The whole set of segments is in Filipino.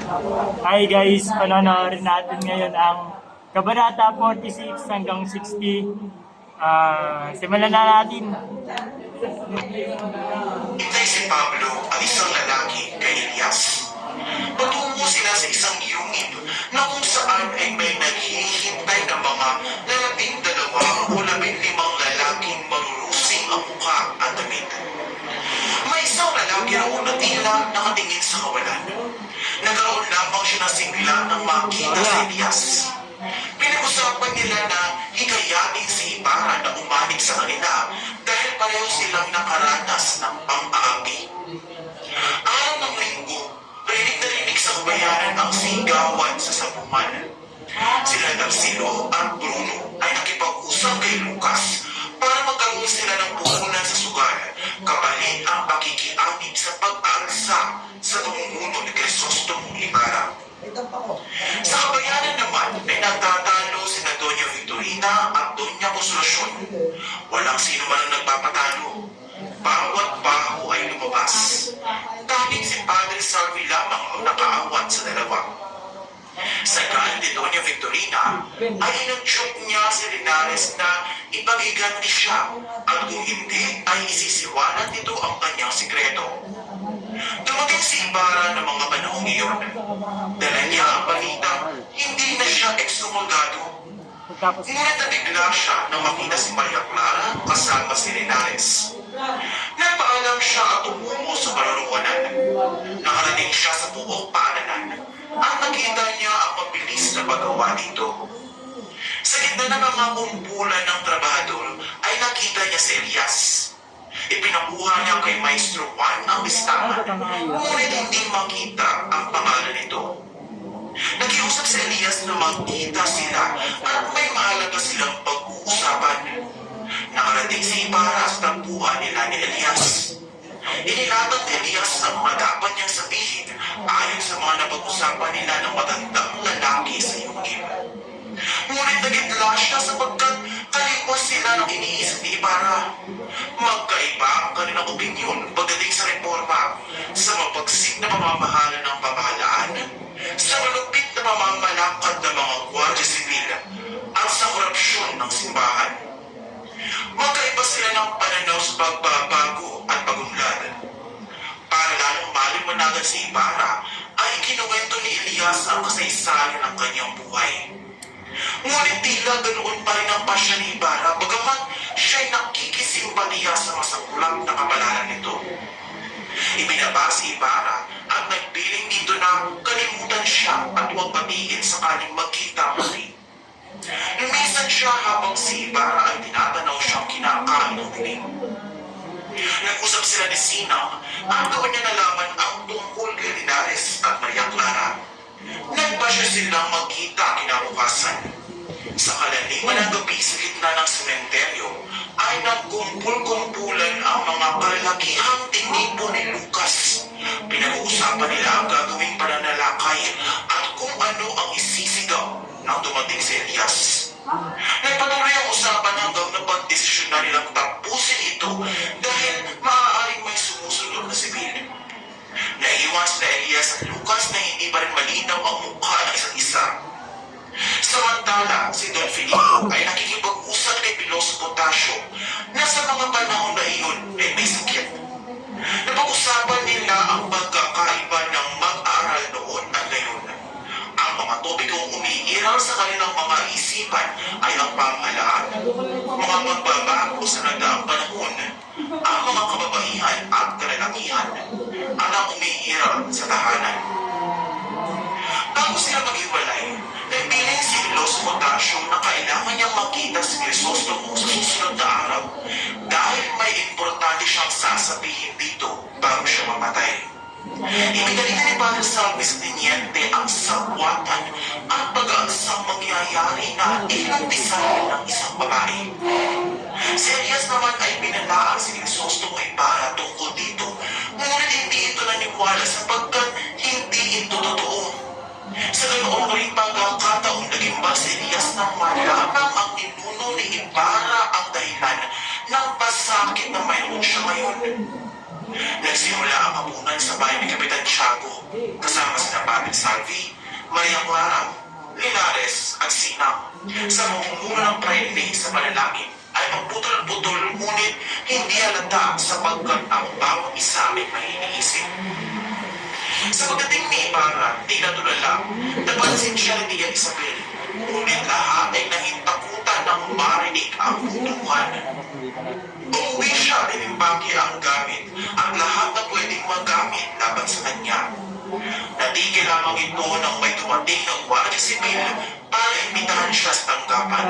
Hi guys, panonoodin natin ngayon ang Kabanata 46 hanggang 60. Simulan na natin. Hintay si Pablo ang isang lalaki kay Elias. Patungo sila sa isang yungin na kung saan ay may naghihintay ng mga 12 o 15 lalaking marurusing ang mukha at damit. May isang lalaki raw na tila nakatingin sa kawalan. Nagkaroon lamang siya ng sigla nang makita si Elias. Pinag-usapan nila na hikayatin si Ibarra na umanig sa kanila dahil pareho silang nakaranas ng pang-aapi. Araw ng linggo, rinig na rinig sa kabayaran ang sigawan sa sabungan. Sila Darcilo at Bruno ay nakipag-usap kay Lucas para magkaroon sila ng puhunan sa sugal kapalit ang pakikiamig sa pag-aalsa sa tumumuno ni Crisostomong Ibarra. Sa kabayanan naman ay nagtatalo sina Doña Victorina at Doña Consolacion. Walang sino man ang nagpapatalo. Bawat baho ay lumabas. Tanging si Padre Salvi lamang ang nakaawat sa dalawa. Sa gaan ni Doña Victorina ay inunsyok niya si Linares na ipagiganti siya at kung hindi ay isisiwalat nito ang kanyang sikreto. Dumating si Ibarra ng mga panahong iyon. Dala niya ang balita, hindi na siya ekskomulgado. Ngunit nabigla siya nang makita si Maria Clara kasama si Linares. Nagpaalam siya at tumungo sa pararunganan. Nakarating siya sa buong paaralan at nakita niya ang mabilis na paggawa dito. Sa gitna ng mga kumpulan ng trabahador ay nakita niya si Elias. Ipinakuha niya kay Maestro Juan ang listahan, ngunit hindi makita ang pangalan nito. Nakiusap si Elias na magkita sila at may mahalaga silang pag-uusapan. Nakarating si Ibarra sa tagpuan nila ni Elias. Inilatag ni Elias ang mga dapat niyang sabihin ayon sa mga napag-usapan nila ng matandang lalaki sa yungin. Ngunit nagitla siya sapagkat kaligwas sila ng iniisip ni Ibarra. Magkaiba ang kanilang opinyon pagdating sa reforma, sa mapagsik na pamamahala ng pamahalaan, sa malupit na pamamalakad ng mga gwardiya sibil, at sa korupsyon ng simbahan. Magkaiba sila ng pananaw sa pagbabago at pagunlad. Para lalong maliwanagan si Ibarra, ay kinuwento ni Elias ang kasaysayan ng kanyang buhay. Ngunit tila ganoon pa rin ang pasya ni Ibarra bagamat siya'y nakikisimpatiya sa masaklap na kapalaran nito. Ibinaba si Ibarra at nagpiling dito na kalimutan siya at huwag patiin sakaling magkita muli. Lumisan siya habang si Ibarra ay tinatanaw siyang kinakain ng dilim. Nag-usap sila ni Sinang at doon niya nalaman ang tungkol kay Linares at Maria Clara. Nagpasya silang magkita kinabukasan. Sa kalaliman ng gabi sa gitna ng sementeryo ay nagkumpul-kumpulan ang mga kalakihang tinipo ni Lucas. Pinag-uusapan nila ang gagawing pananalakay at kung ano ang isisigaw nang dumating si Elias. Nagpatuloy ang usapan hanggang napag-desisyon na nilang tapusin ito dahil maaaring may sumusunod na sibil. Naiiwas na Elias at Lucas na hindi pa rin malinaw ang mukha ng isa't isa. Samantala, si Don Filipo ay nakikipag-usap kay Piloso Potasio na sa mga panahon na iyon ay may sakit. Napag-usapan nila ang pagkakaiba ng mag-aaral noon at ngayon. Ang mga topikong umiiral sa kanilang mga isipan ay ang pamahalaan, mga magbabago sa nagdaang panahon, ang mga kababaihan at kalalakihan, at ang umiiral sa tahanan. Bago sila maghiwalay, nagpiling si Piloso Potasio na kailangan niyang makita si Crisostomo sa susunod na araw dahil may importante siyang sasabihin dito bago siya mamatay. Ibinalita ni Padre Salvi sa tiniente ang sagwatan at pag-aansang mangyayari na inantisan ng isang babae. Si Elias naman ay binalaan si Crisostomo Ibarra tungkol dito, ngunit hindi ito naniwala sapagkat hindi ito totoo. Sa ganoong ring pagkakataon, naging ba si Elias nang malamang ang ninuno ni Ibarra ang dahilan ng pasakit na mayroon siya ngayon. Nagsimula ang hapunan sa bahay ni Kapitan Tiago kasama si Padre Salvi. Maria Clara, Linares at Sinang sa pamumuno ng Friday sa panalangin ay magputol-putol ngunit hindi halata sapagkat ang bawat isa ay may iniisip. Sa pagdating ni Ibarra, di natulala, napansin siya ni Tia Isabel, ngunit lahat ay nahintakutan ng marinig ang butuhan. Umuwi siya, inimbaki ang gamit at lahat na pwedeng magamit laban sa kanya. Natigil lamang ito nang may dumating ng Guardia Civil para imbitahan siya sa tanggapan.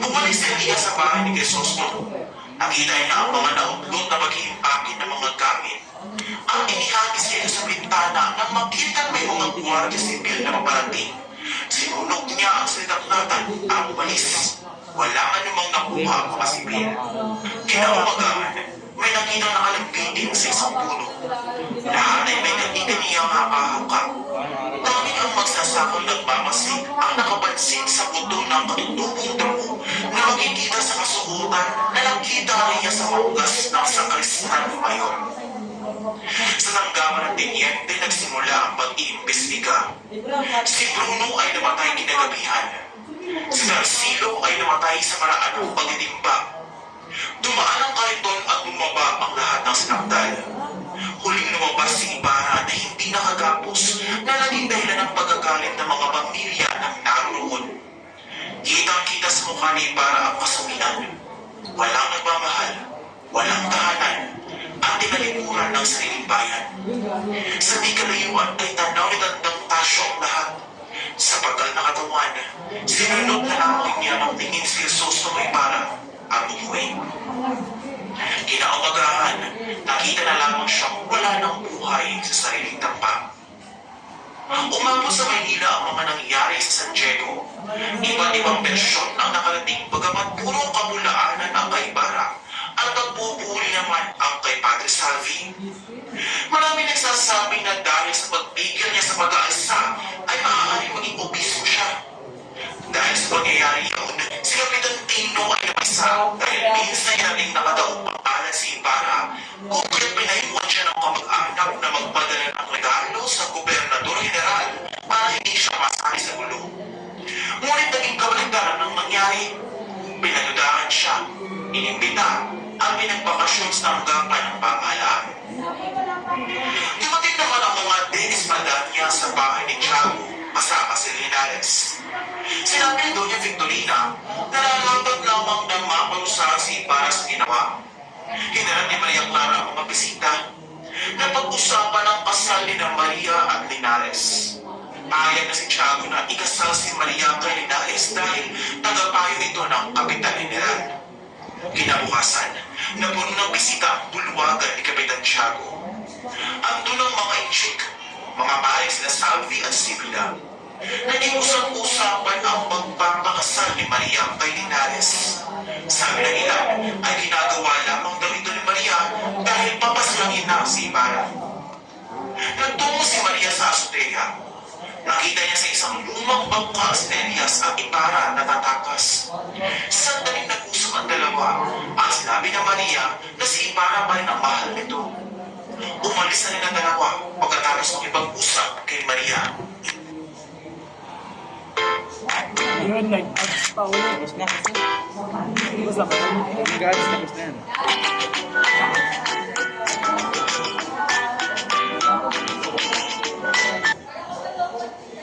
Bumalik si Elia sa bahay ni Crisostomo. Nakita niya ang mga nautlot na mag-iimpake ng mga gamit. Ang inihagis niya sa bintana nang makita may mga Guardia Civil na paparating. Sinunog niya ang salitaknatan ang balis. Wala anumang nakuha ang mga sibil. Kinaumagahan, may nakita nakalampitin sa isang puno. Lahat ay may nakita niyang haka-haka. Tanging ang magsasakong nagmamasid ang nakapansin sa buto ng katutubong damo na makikita sa kasuotan na nakita niya sa maugas ng sakristan mayor. Sa tanggapan ng tenyente nagsimula ang pag-iimbestiga. Si Bruno ay namatay kinagabihan. Si Narcilo ay namatay sa paraan ng pagtitimba. Dumaan ang kariton at bumaba ang lahat ng sinakdal. Huling lumabas si Ibarra na hindi nakagapos na naging dahilan ng pagagalit ng mga pamilya ng naroon. Kitang-kita sa mukha ni Ibarra ang kasawinan. Walang nagmamahal, walang tahanan, at tinalimuran ng sariling bayan. Sa di kalayuan ay tanaw ni Tandang Tasyo ang lahat. Sa pagkal na katawan, sinunod na lamang niya ng tingin si Crisostomo Ibarra ang umuwi. Kinaumagahan, nakita na lamang siyang wala ng buhay sa sariling tampa. Umabot sa Maynila ang mga nangyari sa San Diego. Iba't ibang bersyon ang nakarating bagamat puro kamulaanan ang kay Ibarra at nagpupuri naman ang kay Padre Salvi. Marami nagsasabi na dahil sa pagpigil niya sa pag-aalsa ay maaaring maging obispo siya. Dahil sa pangyayari yun, si Kapitan Tino ay napisa dahil minsan niya rin nakadaong pangalan si Ibarra kung kaya't pinayuan siya ng kamag-anak na magpadala ng regalo sa Gobernador General para hindi siya masali sa gulo. Ngunit naging kabaligtaran ng nangyari. Pinadudahan siya, inimbita, at pinagbakasyon sa tanggapan ng pamahalaan. Dumating naman ang mga Desmadanya sa bahay ni Tiago kasama si Linares. Sinabi ni Doña Victorina na nalalabat lamang ng maparusahan si Ibarra sa ginawa. Hinaran ni Maria Clara ang mga bisita na pag-usapan ang kasal ni Maria at Linares. Ayaw na si Tiago na ikasal si Maria kay Linares dahil tagapayo ito ng Kapitan General. Kinabukasan, napuno ng bisita ang bulwagan ni Kapitan Tiago. Andun ang mga inchik, mga pares na Salvi at Sibila. Naging usap-usapan ang magpapakasal ni Maria kay Linares. Sabi ng ilan ay ginagawa lamang daw ito ni Maria dahil papaslangin na si Ibarra. Nagtungo si Maria sa azotea. Nakita niya sa isang lumang bangka si Elias at Ibarra na tatakas. Sandaling nag-usap ang dalawa at sinabi ng Maria na si Ibarra pa rin ang mahal nito. Umalis na rin ang dalawa pagkatapos ng ipag-usap kay Maria. Yun, nag-ads pa ulit. Tapos na. Tapos na ba? Guys, tapos na yan.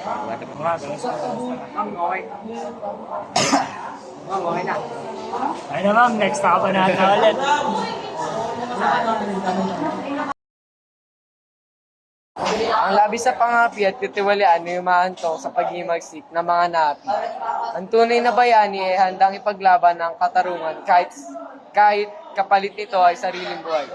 Wala ka pa. Okay na. Ay na ma'am, next na pa natin ulit. Ang labis sa pangapi at katiwalian ay umaantok sa paghimagsik ng mga napi. Ang tunay na bayani ay handang ipaglaban ng katarungan kahit kapalit nito ay sariling buhay.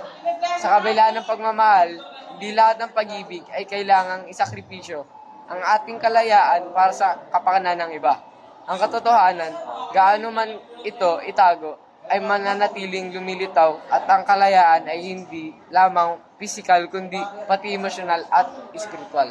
Sa kabila ng pagmamahal, hindi lahat ng pag-ibig ay kailangang isakripisyo ang ating kalayaan para sa kapakanan ng iba. Ang katotohanan, gaano man ito itago, ay mananatiling lumilitaw at ang kalayaan ay hindi lamang pisikal kundi pati emosyonal at espiritual.